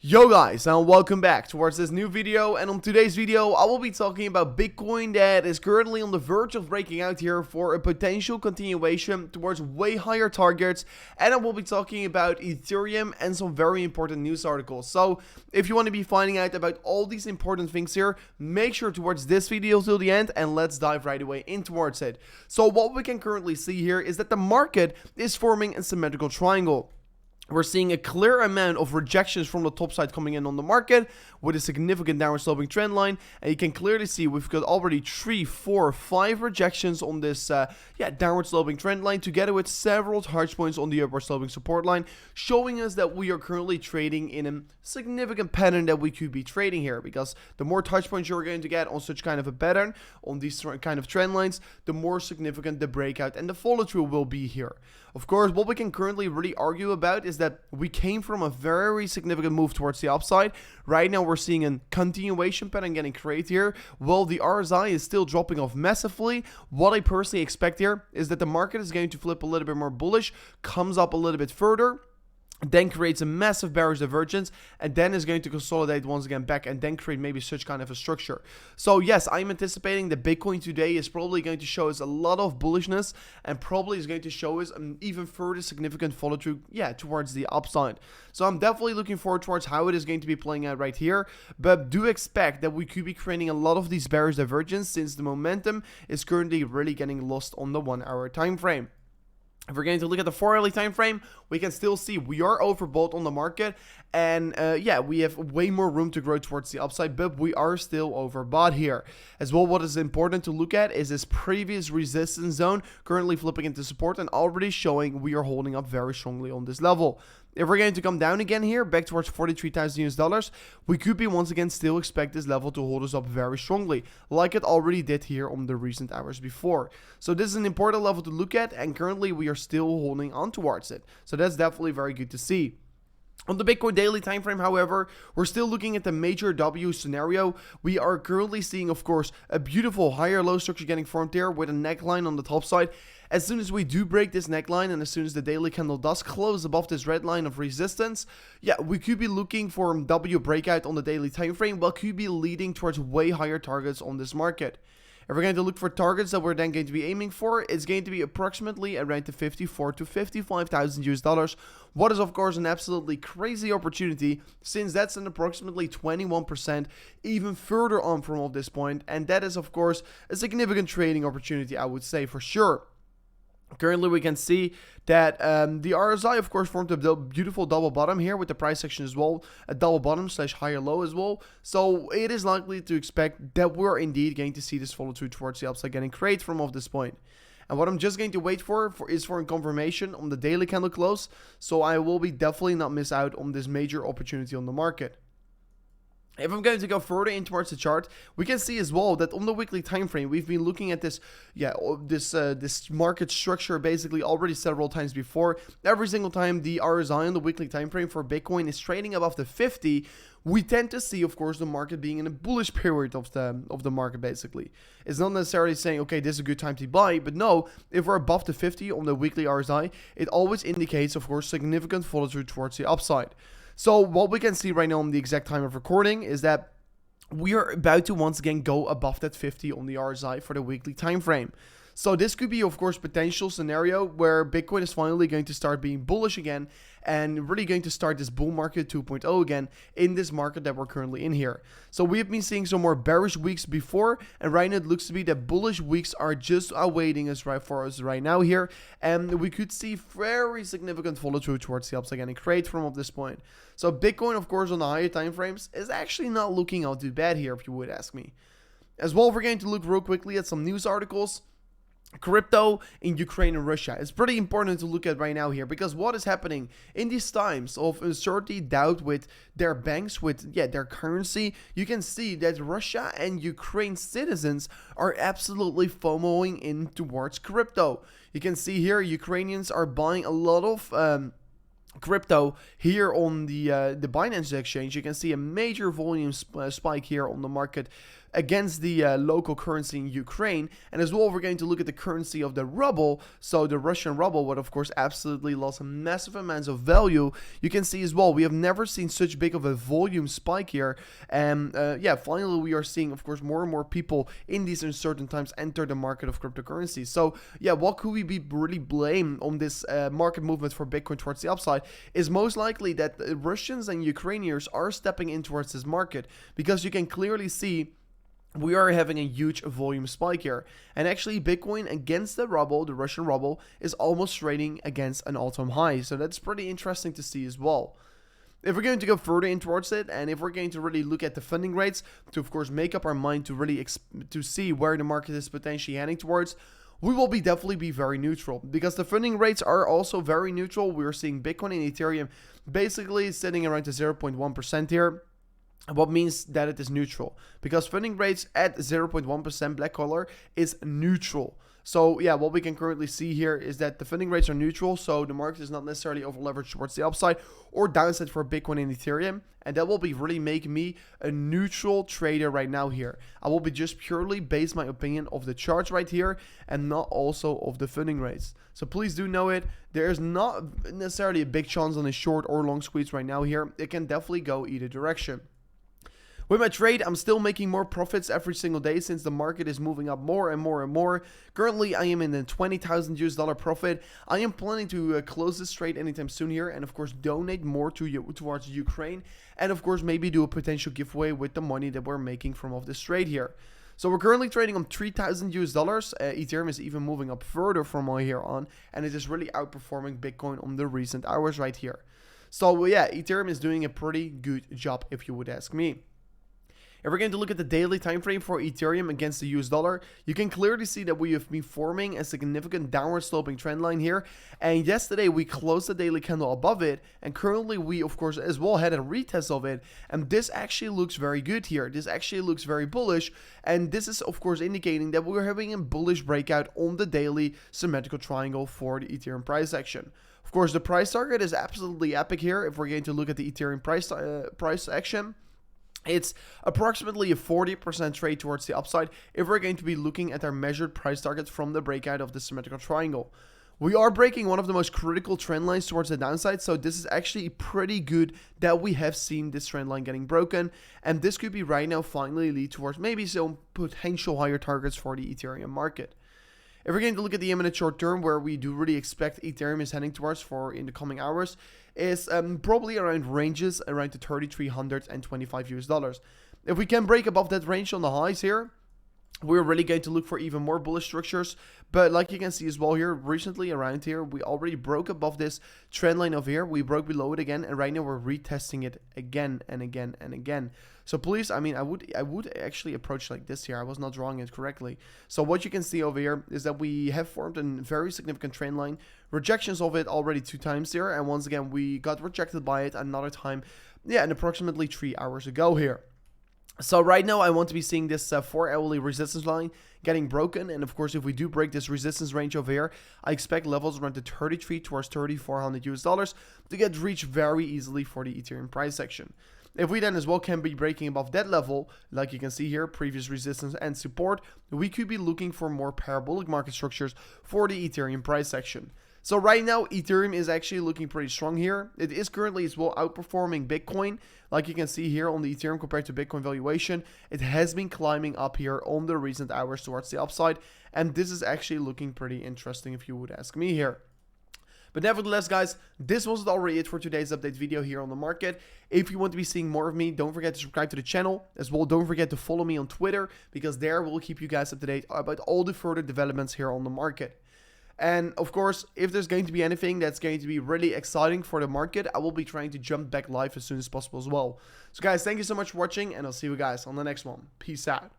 Yo guys, and welcome back towards this new video. And on today's video I will be talking about Bitcoin that is currently on the verge of breaking out here for a potential continuation towards way higher targets, and I will be talking about Ethereum and some very important news articles. So if you want to be finding out about all these important things here, make sure to watch this video till the end and let's dive right away in towards it. So what we can currently see here is that the market is forming a symmetrical triangle. We're seeing a clear amount of rejections from the top side coming in on the market with a significant downward sloping trend line, and you can clearly see we've got already 3, 4, 5 rejections on this downward sloping trend line, together with several touch points on the upward sloping support line, showing us that we are currently trading in a significant pattern that we could be trading here, because the more touch points you're going to get on such kind of a pattern, on these kind of trend lines, the more significant the breakout and the follow through will be here. Of course, what we can currently really argue about is that we came from a very significant move towards the upside. Right now we're seeing a continuation pattern getting created here, while the RSI is still dropping off massively. What I personally expect here is that the market is going to flip a little bit more bullish, comes up a little bit further, then creates a massive bearish divergence, and then is going to consolidate once again back and then create maybe such kind of a structure. So yes, I'm anticipating that Bitcoin today is probably going to show us a lot of bullishness and probably is going to show us an even further significant follow through towards the upside. So I'm definitely looking forward towards how it is going to be playing out right here, but do expect that we could be creating a lot of these bearish divergence since the momentum is currently really getting lost on the 1 hour time frame. If we're going to look at the 4-hourly time frame, we can still see we are overbought on the market, and we have way more room to grow towards the upside, but we are still overbought here. As well, what is important to look at is this previous resistance zone currently flipping into support and already showing we are holding up very strongly on this level. If we're going to come down again here, back towards 43,000 US dollars, we could be once again still expect this level to hold us up very strongly, like it already did here on the recent hours before. So this is an important level to look at, and currently we are still holding on towards it. So that's definitely very good to see. On the Bitcoin daily time frame, however, we're still looking at the major W scenario. We are currently seeing, of course, a beautiful higher low structure getting formed here with a neckline on the top side. As soon as we do break this neckline, and as soon as the daily candle does close above this red line of resistance, we could be looking for a W breakout on the daily time frame, but could be leading towards way higher targets on this market. If we're going to look for targets that we're then going to be aiming for, it's going to be approximately around the 54 to 55,000 US dollars. What is of course an absolutely crazy opportunity, since that's an approximately 21% even further on from this point, and that is of course a significant trading opportunity, I would say, for sure. Currently we can see that the RSI of course formed a beautiful double bottom here with the price action as well, a double bottom slash higher low as well. So it is likely to expect that we're indeed going to see this follow through towards the upside getting created from off this point. And what I'm just going to wait for is a confirmation on the daily candle close, so I will be definitely not miss out on this major opportunity on the market. If I'm going to go further in towards the chart, we can see as well that on the weekly time frame, we've been looking at this market structure basically already several times before. Every single time the RSI on the weekly time frame for Bitcoin is trading above the 50, we tend to see, of course, the market being in a bullish period of the market, basically. It's not necessarily saying, okay, this is a good time to buy, but no, if we're above the 50 on the weekly RSI, it always indicates, of course, significant follow through towards the upside. So what we can see right now on the exact time of recording is that we are about to once again go above that 50 on the RSI for the weekly time frame. So this could be, of course, potential scenario where Bitcoin is finally going to start being bullish again and really going to start this bull market 2.0 again in this market that we're currently in here. So we have been seeing some more bearish weeks before, and right now it looks to be that bullish weeks are just awaiting us right now here, and we could see very significant follow through towards the upside and create from this point. So Bitcoin, of course, on the higher time frames is actually not looking all too bad here, if you would ask me. As well, we're going to look real quickly at some news articles. Crypto in Ukraine and Russia. It's pretty important to look at right now here, because what is happening in these times of uncertainty, doubt with their banks, with their currency, you can see that Russia and Ukraine citizens are absolutely FOMOing in towards crypto. You can see here Ukrainians are buying a lot of crypto here on the Binance exchange, you can see a major volume spike here on the market against the local currency in Ukraine. And as well, we're going to look at the currency of the ruble. So the Russian ruble would of course absolutely lost massive amounts of value. You can see as well, we have never seen such big of a volume spike here. And yeah, finally we are seeing of course more and more people in these uncertain times enter the market of cryptocurrencies. So yeah, what could we be really blame on this market movement for Bitcoin towards the upside is most likely that the Russians and Ukrainians are stepping in towards this market, because you can clearly see we are having a huge volume spike here. And actually Bitcoin against the ruble, the Russian ruble, is almost trading against an all-time high. So that's pretty interesting to see as well. If we're going to go further in towards it, and if we're going to really look at the funding rates to of course make up our mind to really to see where the market is potentially heading towards, we will definitely be very neutral, because the funding rates are also very neutral. We're seeing Bitcoin and Ethereum basically sitting around the 0.1% here. What means that it is neutral, because funding rates at 0.1% black color is neutral. So yeah, what we can currently see here is that the funding rates are neutral, so the market is not necessarily over leveraged towards the upside or downside for Bitcoin and Ethereum, and that will be really making me a neutral trader right now here. I will be just purely base my opinion of the charts right here and not also of the funding rates. So please do know it. There is not necessarily a big chance on a short or long squeeze right now here. It can definitely go either direction. With my trade, I'm still making more profits every single day since the market is moving up more and more and more. Currently, I am in the $20,000 profit. I am planning to close this trade anytime soon here, and of course donate more towards Ukraine, and of course maybe do a potential giveaway with the money that we're making from off this trade here. So we're currently trading on $3,000. Ethereum is even moving up further from here on, and it is really outperforming Bitcoin on the recent hours right here. So yeah, Ethereum is doing a pretty good job if you would ask me. If we're going to look at the daily time frame for Ethereum against the US dollar, you can clearly see that we have been forming a significant downward sloping trend line here. And yesterday we closed the daily candle above it, and currently we of course as well had a retest of it. And this actually looks very good here. This actually looks very bullish, and this is of course indicating that we're having a bullish breakout on the daily symmetrical triangle for the Ethereum price action. Of course, the price target is absolutely epic here. If we're going to look at the Ethereum price action, it's approximately a 40% trade towards the upside if we're going to be looking at our measured price targets from the breakout of the symmetrical triangle. We are breaking one of the most critical trend lines towards the downside, so this is actually pretty good that we have seen this trend line getting broken, and this could be right now finally lead towards maybe some potential higher targets for the Ethereum market. If we're going to look at the imminent short term, where we do really expect Ethereum is heading towards for in the coming hours, is probably around ranges around the $3,325. If we can break above that range on the highs here, we're really going to look for even more bullish structures. But like you can see as well here, recently around here, we already broke above this trend line over here. We broke below it again, and right now we're retesting it again and again and again. So please, I mean, I would actually approach like this here. I was not drawing it correctly. So what you can see over here is that we have formed a very significant trend line. Rejections of it already 2 times here, and once again we got rejected by it another time, yeah, and approximately 3 hours ago here. So right now I want to be seeing this 4-hourly resistance line getting broken, and of course if we do break this resistance range over here, I expect levels around the 33 towards $3,400 to get reached very easily for the Ethereum price action. If we then as well can be breaking above that level, like you can see here, previous resistance and support, we could be looking for more parabolic market structures for the Ethereum price action. So right now, Ethereum is actually looking pretty strong here. It is currently as well outperforming Bitcoin. Like you can see here on the Ethereum compared to Bitcoin valuation, it has been climbing up here on the recent hours towards the upside. And this is actually looking pretty interesting if you would ask me here. But nevertheless, guys, this was already it for today's update video here on the market. If you want to be seeing more of me, don't forget to subscribe to the channel. As well, don't forget to follow me on Twitter, because there we'll keep you guys up to date about all the further developments here on the market. And of course, if there's going to be anything that's going to be really exciting for the market, I will be trying to jump back live as soon as possible as well. So guys, thank you so much for watching, and I'll see you guys on the next one. Peace out.